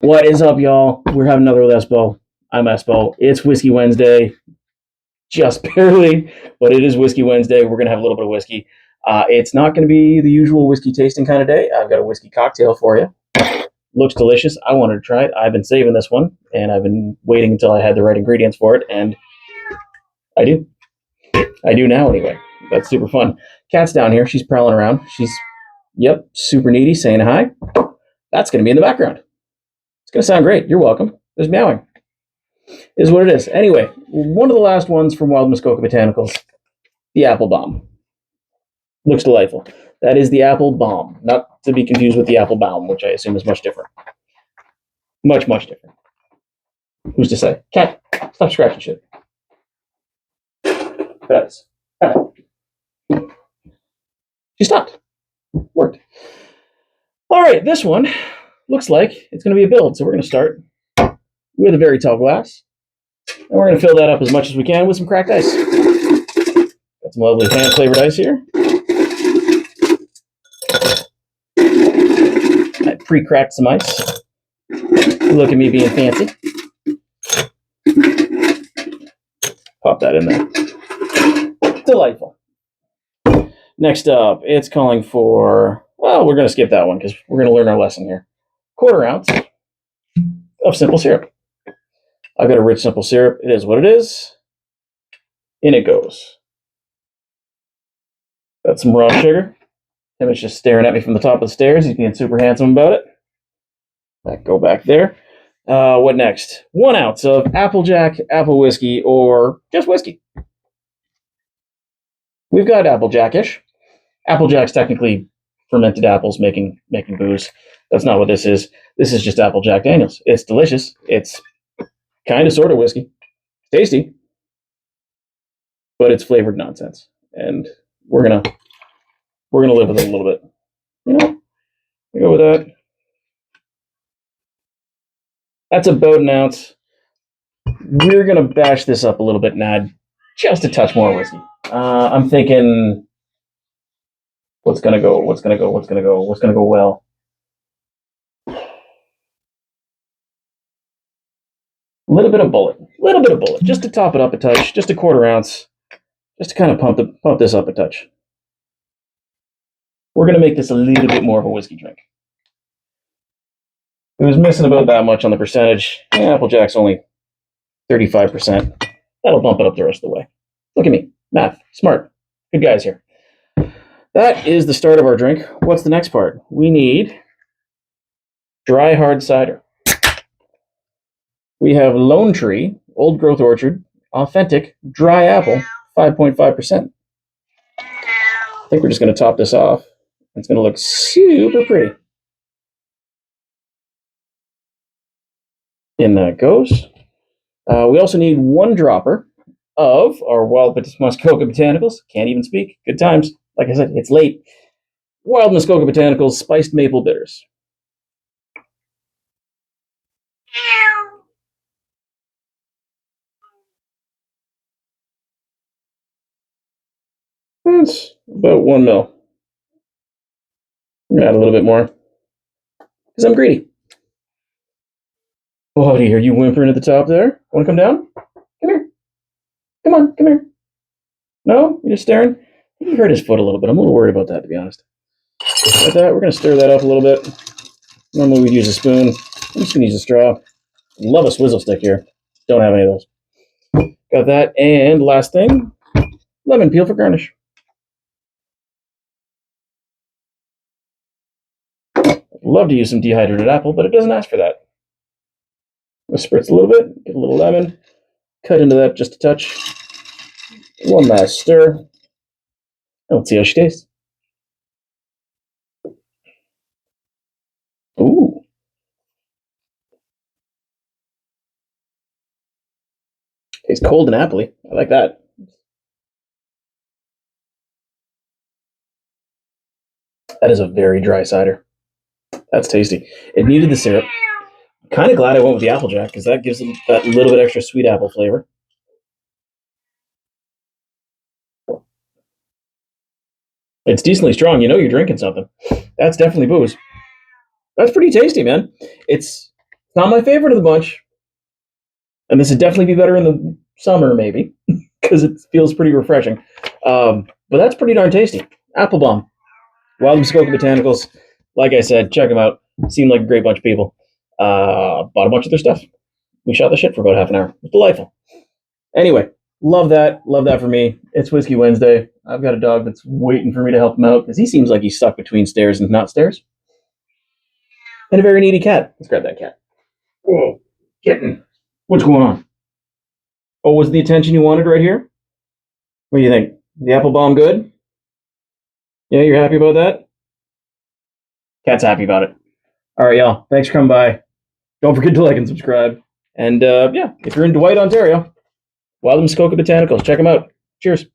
What is up, y'all? We're having another with Espo. I'm Espo. It's Whiskey Wednesday, just barely, but it is Whiskey Wednesday. We're gonna have a little bit of whiskey. It's not gonna be the usual whiskey tasting kind of day. I've got a whiskey cocktail for you. Looks delicious. I wanted to try it. I've been saving this one, and I've been waiting until I had the right ingredients for it, and I do. I do now, anyway. That's super fun. Cat's down here. She's prowling around. Yep, super needy, saying hi. That's gonna be in the background. It's gonna sound great. You're welcome. There's meowing. Is what it is. Anyway, one of the last ones from Wild Muskoka Botanicals, the Apple Bomb. Looks delightful. That is the Apple Bomb, not to be confused with the Apple Baum, which I assume is much different. Much, much different. Who's to say? Cat, stop scratching shit. That's. She stopped. Worked. All right, this one looks like it's going to be a build, so we're going to start with a very tall glass, and we're going to fill that up as much as we can with some cracked ice. Got some lovely hand-flavored ice here. I pre-cracked some ice. Look at me being fancy. Pop that in there. Delightful. Next up, it's calling for, well, we're going to skip that one because we're going to learn our lesson here. 1/4 ounce of simple syrup. I've got a rich simple syrup. It is what it is. In it goes. Got some raw sugar. Tim is just staring at me from the top of the stairs. He's being super handsome about it. That go back there. What next? 1 ounce of Applejack, apple whiskey, or just whiskey. We've got Applejack-ish. Applejack's technically fermented apples making booze. That's not what this is. This is just Applejack Daniels. It's delicious. It's kind of sort of whiskey. Tasty. But it's flavored nonsense. And we're gonna live with it a little bit. You know? We go with that. That's about 1 ounce. We're gonna bash this up a little bit and add just a touch more whiskey. I'm thinking, what's gonna go well? A little bit of bullet, just to top it up a touch, just a 1/4 ounce, just to kind of pump this up a touch. We're gonna make this a little bit more of a whiskey drink. It was missing about that much on the percentage. Applejack's only 35%. That'll bump it up the rest of the way. Look at me, math, smart, good guys here. That is the start of our drink. What's the next part? We need dry hard cider. We have Lone Tree, Old Growth Orchard, Authentic, Dry Apple, 5.5%. I think we're just going to top this off. It's going to look super pretty. In that goes. We also need 1 dropper of our Wild Muskoka Botanicals. Can't even speak. Good times. Like I said, it's late. Wild Muskoka Botanicals Spiced Maple Bitters. That's about 1 mil. I'm going to add a little bit more because I'm greedy. Buddy, are you whimpering at the top there? Want to come down? Come here. Come on, come here. No? You're just staring? I think he hurt his foot a little bit. I'm a little worried about that, to be honest. Like that, we're going to stir that up a little bit. Normally we'd use a spoon. I'm just going to use a straw. Love a swizzle stick here. Don't have any of those. Got that. And last thing, lemon peel for garnish. I'd love to use some dehydrated apple, but it doesn't ask for that. I'm going to spritz a little bit, get a little lemon, cut into that just a touch. One last stir. Let's see how she tastes. Ooh. Tastes cold and appley. I like that. That is a very dry cider. That's tasty. It needed the syrup. Kind of glad I went with the Applejack because that gives them that little bit extra sweet apple flavor. It's decently strong. You're drinking something. That's definitely booze. That's pretty tasty, man. It's Not my favorite of the bunch, and this would definitely be better in the summer, maybe, because it feels pretty refreshing. But that's pretty darn tasty. Applebaum, Wild Muskoka Botanicals. Like I said, check them out. Seem like a great bunch of people. Bought a bunch of their stuff. We shot the shit for about half an hour. It was delightful. Anyway, love that. Love that for me. It's Whiskey Wednesday. I've got a dog that's waiting for me to help him out because he seems like he's stuck between stairs and not stairs. And a very needy cat. Let's grab that cat. Oh, kitten. What's going on? Oh, was the attention you wanted right here? What do you think? The apple bomb good? Yeah, you're happy about that? Cat's happy about it. All right, y'all. Thanks for coming by. Don't forget to like and subscribe. And yeah, if you're in Dwight, Ontario, Wild Muskoka Botanicals, check them out. Cheers.